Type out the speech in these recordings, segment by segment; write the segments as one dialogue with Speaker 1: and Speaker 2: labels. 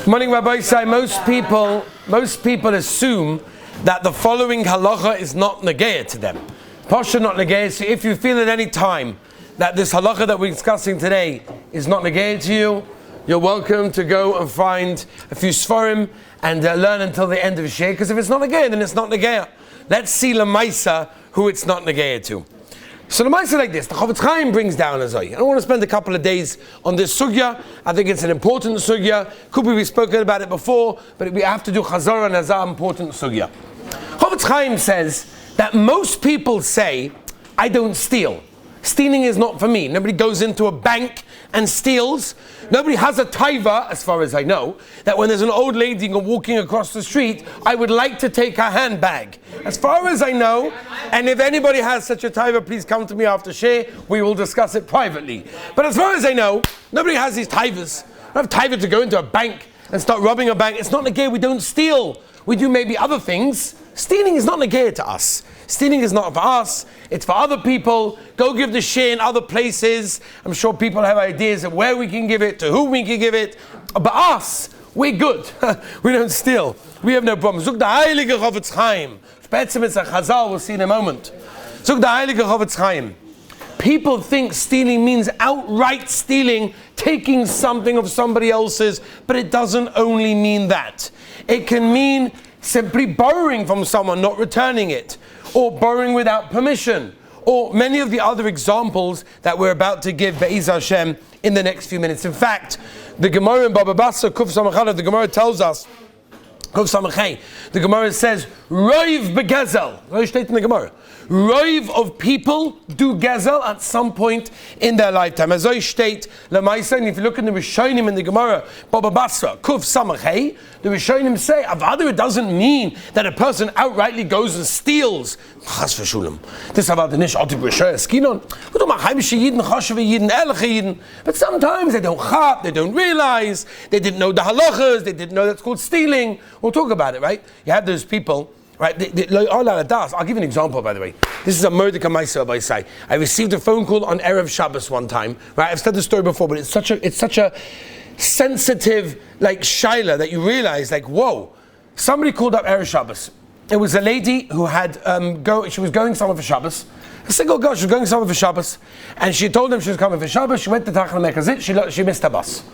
Speaker 1: Morning, Rabbi Say. Most people assume that the following halacha is not negaya to them. Pasha not negaya. So if you feel at any time that this halacha that we're discussing today is not negaya to you, you're welcome to go and find a few sforim and learn until the end of the share. Because if it's not negaya, then it's not negaya. Let's see lemaisa who it's not negaya to. So the Lemaisa like this, the Chofetz Chaim brings down a Zoy. I don't want to spend a couple of days on this sugya. I think it's an important sugya. Could be we've spoken about it before, but we have to do Chazara and Azar important sugya. Chofetz Chaim says that most people say, I don't steal. Stealing is not for me. Nobody goes into a bank and steals. Nobody has a taiva, as far as I know, that when there's an old lady walking across the street, I would like to take her handbag. As far as I know, and if anybody has such a taiva, please come to me after share. We will discuss it privately. But as far as I know, nobody has these taivas. I don't have taiva to go into a bank and start robbing a bank. It's not negay. We don't steal. We do maybe other things. Stealing is not negay to us. Stealing is not for us, it's for other people. Go give the share in other places. I'm sure people have ideas of where we can give it, to whom we can give it. But us, we're good. We don't steal. We have no problem. Zug the Heilige Chofetz Chaim. Spätzem it's a Chazal, we'll see in a moment. Zug the Heilige Chofetz Chaim. People think stealing means outright stealing, taking something of somebody else's, but it doesn't only mean that. It can mean simply borrowing from someone, not returning it, or borrowing without permission, or many of the other examples that we're about to give Be'ez Hashem in the next few minutes. In fact, the Gemara in Baba Basra, Kuf Samachal, the Gemara tells us, Kuf Samachay, the Gemara says, Roiv begezel, Roiv steht in the Gemara, Roiv of people do gezel at some point in their lifetime. As I state, Lamaisa, and if you look in the Rishonim in the Gemara, Baba Basra, Kuf Samachay, the Rishonim say, Avadu, it doesn't mean that a person outrightly goes and steals. Chas v'shulam. This about the nish alti b'rishoy eskinon. We don't have yidden, chashav yidden, elach yidden. But sometimes they don't chap, they don't realize, they didn't know the halachas, they didn't know that's called stealing. We'll talk about it, right? You have those people, right? I'll give you an example, by the way. This is a murder kamaisa by say. I received a phone call on Erev Shabbos one time, right? I've said the story before, but it's such a sensitive, like, shaila that you realize, like, whoa, somebody called up Erev Shabbos. It was a lady who had, she was going somewhere for Shabbos. I said, oh gosh, she was going somewhere for Shabbos. And she told them she was coming for Shabbos. She went to Tachal Mekazit, she missed her bus.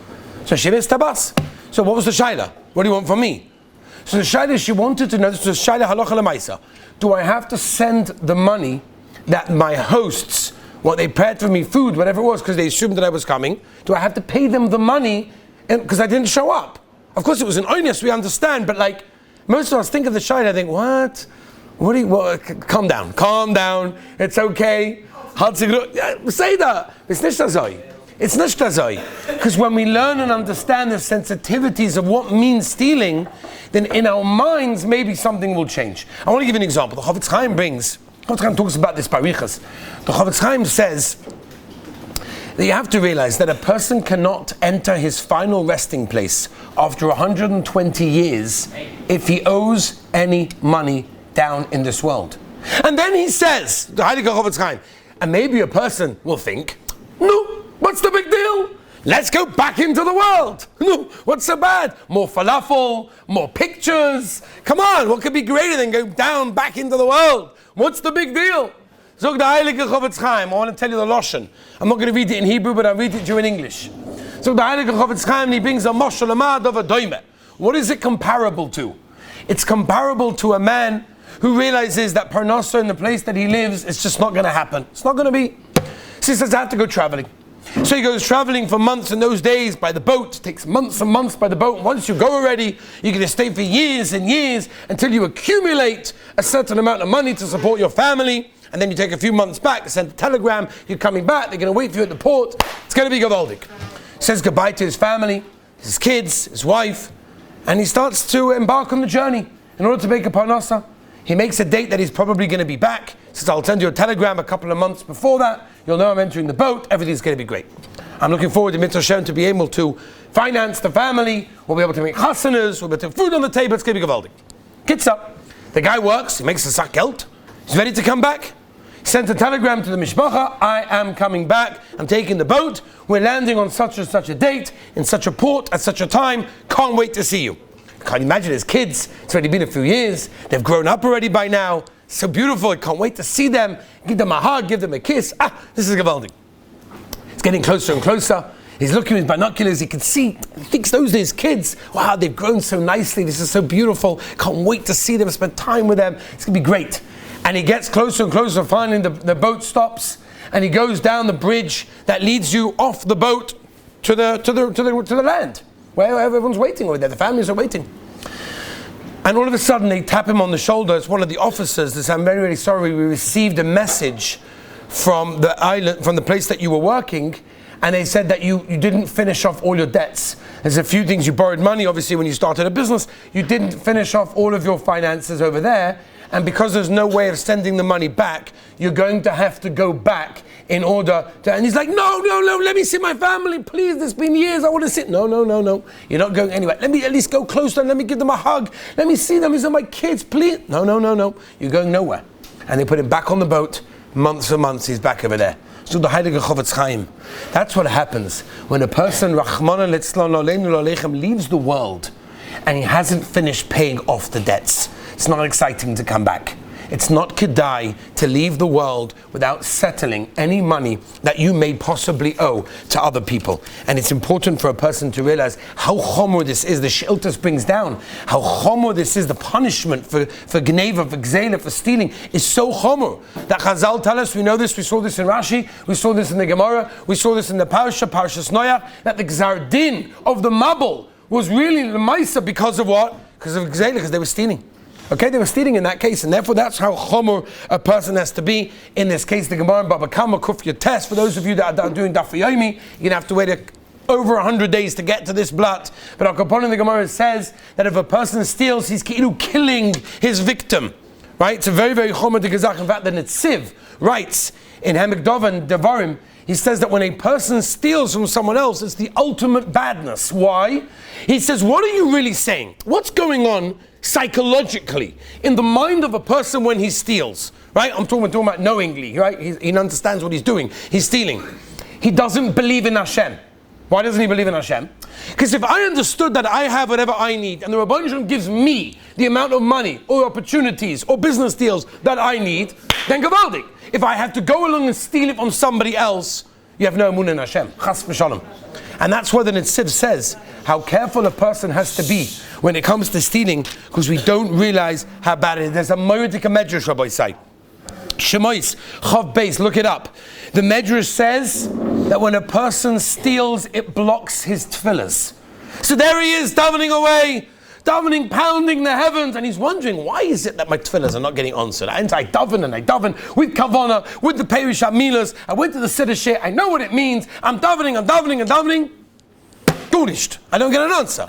Speaker 1: So she missed her bus. So what was the shaila? What do you want from me? So the shaila, she wanted to know, this was shaila halacha lemaisa. Do I have to send the money that my hosts, what they prepared for me, food, whatever it was, because they assumed that I was coming, do I have to pay them the money because I didn't show up? Of course it was an onus, we understand, but like, most of us think of the shayla, I think, calm down, it's okay. Say that. It's nicht azoi. Because when we learn and understand the sensitivities of what means stealing, then in our minds, maybe something will change. I want to give you an example. The Chofetz Chaim talks about this parichas. The Chofetz Chaim says that you have to realize that a person cannot enter his final resting place after 120 years if he owes any money down in this world. And then he says, the Heilige Chofetz Chaim, and maybe a person will think, no, what's the big deal? Let's go back into the world. No, what's so bad? More falafel, more pictures. Come on, what could be greater than go down back into the world? What's the big deal? Zog the Heilige Chofetz Chaim. I want to tell you the Lashon. I'm not going to read it in Hebrew, but I'll read it to you in English. Zog the Heilige Chofetz Chaim, he brings a moshel amad of a doime. What is it comparable to? It's comparable to a man who realizes that parnasa in the place that he lives is just not going to happen. It's not going to be. So he says, I have to go traveling. So he goes traveling for months in those days by the boat. It takes months and months by the boat. And once you go already, you're going to stay for years and years until you accumulate a certain amount of money to support your family. And then you take a few months back, send a telegram, you're coming back, they're going to wait for you at the port. It's going to be gavaldik. He says goodbye to his family, his kids, his wife, and he starts to embark on the journey in order to make a parnasa. He makes a date that he's probably going to be back. He says, I'll send you a telegram a couple of months before that. You'll know I'm entering the boat. Everything's going to be great. I'm looking forward to Mitzvah Hashem to be able to finance the family. We'll be able to make chasanas. We'll be able to have food on the table. It's going to be gavaldik. Gets up. The guy works. He makes a sak geld. He's ready to come back. sent a telegram to the mishpacha, I am coming back, I'm taking the boat, we're landing on such and such a date, in such a port, at such a time, can't wait to see you. Can't imagine his kids, it's already been a few years, they've grown up already by now, so beautiful, I can't wait to see them, give them a hug, give them a kiss, this is gewaldig. It's getting closer and closer. He's looking with binoculars, he can see, he thinks those are his kids. Wow, they've grown so nicely, this is so beautiful. Can't wait to see them, spend time with them. It's gonna be great. And he gets closer and closer, finally the boat stops, and he goes down the bridge that leads you off the boat to the land, where everyone's waiting over there, the families are waiting. And all of a sudden they tap him on the shoulder, it's one of the officers, they say, I'm very, very sorry, we received a message from the island, from the place that you were working, and they said that you didn't finish off all your debts. There's a few things, you borrowed money, obviously when you started a business, you didn't finish off all of your finances over there, and because there's no way of sending the money back, you're going to have to go back in order to, and he's like, no, let me see my family, please, it's been years, I want to see, no, you're not going anywhere, let me at least go closer, let me give them a hug, let me see them, these are my kids, please, no, you're going nowhere. And they put him back on the boat, months and months, he's back over there. So the Heilige Chofetz Chaim. That's what happens when a person, Rachmana litzlan aleinu aleichem, leaves the world and he hasn't finished paying off the debts. It's not exciting to come back. It's not kedai to leave the world without settling any money that you may possibly owe to other people. And it's important for a person to realize how chomer this is. The Shiltas brings down how chomer this is. The punishment for gneva, for gzela, for stealing is so chomer that Chazal tell us, we know this, we saw this in Rashi, we saw this in the Gemara, we saw this in the Parshas Noach, that the Gzar Din of the Mabul was really the Maisa because of what? Because of gzela, because they were stealing. Okay, they were stealing in that case, and therefore that's how chomer a person has to be. In this case, the Gemara in Baba Kama Kuf test. For those of you that are doing Daf Yomi, you're going to have to wait over 100 days to get to this blat. But Al in the Gemara says that if a person steals, he's killing his victim. Right? It's a very, very chomer de gezach. In fact, the Netziv writes in Hemek Dovan Devarim, he says that when a person steals from someone else, it's the ultimate badness. Why? He says, what are you really saying? What's going on psychologically in the mind of a person when he steals? Right? I'm talking about knowingly, right? He understands what he's doing. He's stealing. He doesn't believe in Hashem. Why doesn't he believe in Hashem? Because if I understood that I have whatever I need, and the Rebbeinu Shalom gives me the amount of money, or opportunities, or business deals that I need, then gewaldig. If I have to go along and steal it from somebody else, you have no emunah in Hashem. Chas v'shalom. And that's why the Netziv says how careful a person has to be when it comes to stealing, because we don't realize how bad it is. There's a Moedik Medrash, Rabbi say. Shemois, Chav Beis, look it up. The Medrash says that when a person steals, it blocks his tefillahs. So there he is, davening away, davening, pounding the heavens, and he's wondering, why is it that my tefillahs are not getting answered? I daven with kavanah, with the Perish Milas. I went to the Siddur Shir, I know what it means. I'm davening. Gunisht. I don't get an answer.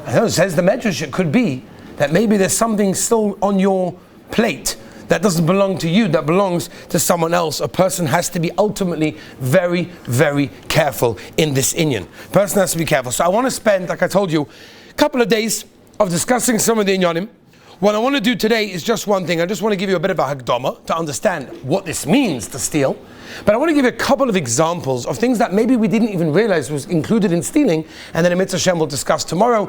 Speaker 1: I know, says the Medrash, it could be that maybe there's something still on your plate that doesn't belong to you, that belongs to someone else. A person has to be ultimately very, very careful in this inyan. A person has to be careful. So I want to spend, like I told you, a couple of days of discussing some of the inyanim. What I want to do today is just one thing. I just want to give you a bit of a hagdama to understand what this means to steal. But I want to give you a couple of examples of things that maybe we didn't even realize was included in stealing, and then in Mitzvah Hashem we'll discuss tomorrow,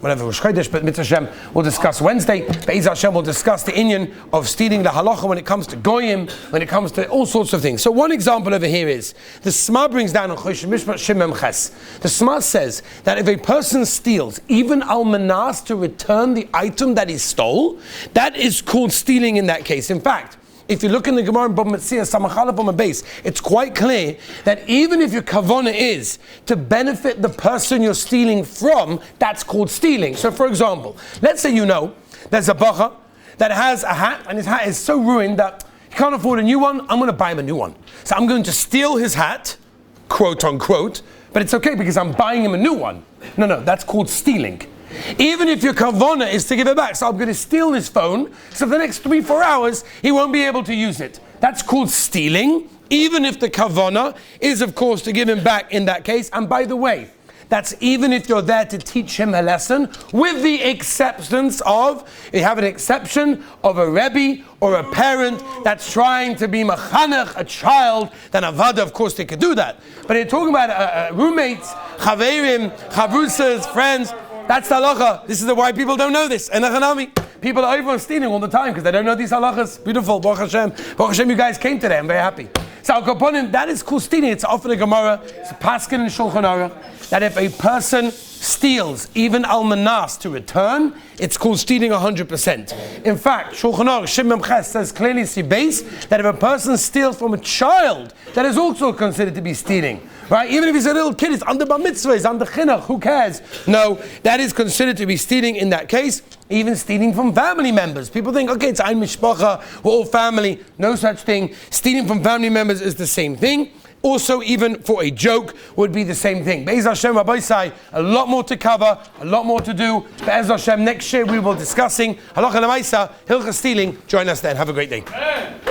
Speaker 1: whatever Rosh Chodesh, but Mitzvah Hashem we'll discuss Wednesday. Be'ez Hashem we'll discuss the inyan of stealing, the halacha when it comes to goyim, when it comes to all sorts of things. So one example over here is, the Sma brings down on Chosh Mishpat Shem Mem Ches. The Sma says that if a person steals, even al manas to return the item that he stole, that is called stealing in that case. In fact, if you look in the Gemara in Bava Metzia, Samachalaf on the base, it's quite clear that even if your kavanah is to benefit the person you're stealing from, that's called stealing. So for example, let's say you know there's a bacha that has a hat, and his hat is so ruined that he can't afford a new one. I'm going to buy him a new one. So I'm going to steal his hat, quote unquote, but it's okay because I'm buying him a new one. No, that's called stealing. Even if your kavanah is to give it back. So I'm going to steal his phone, so for the next 3-4 hours, he won't be able to use it. That's called stealing, even if the kavanah is, of course, to give him back in that case. And by the way, That's even if you're there to teach him a lesson, with the acceptance of, you have an exception of a rebbe or a parent that's trying to be machanech a child, then avada, of course they could do that. But you're talking about roommates, chaverim, chavrusas, friends. That's the halacha. This is why people don't know this. People are over stealing all the time because they don't know these halachas. Beautiful. Baruch Hashem. Baruch Hashem, you guys came today. I'm very happy. So Al Kaponim, that is called stealing. It's often a Gemara. It's a paskin in Shulchan Aruch that if a person steals even almanas to return, it's called stealing 100%. In fact, Shulchan Aruch Shimon Ches says clearly Sibais that if a person steals from a child, that is also considered to be stealing. Right? Even if he's a little kid, it's under bar mitzvah, it's under chinuch, who cares? No, that is considered to be stealing in that case. Even stealing from family members. People think, okay, it's ein mishpacha, we're all family. No such thing. Stealing from family members is the same thing. Also, even for a joke, would be the same thing. Be'ez Hashem, Rabbi Sai, a lot more to cover, a lot more to do. Be'ez Hashem, next year we will be discussing Halacha L'Maisa, Hilchas Stealing. Join us then. Have a great day.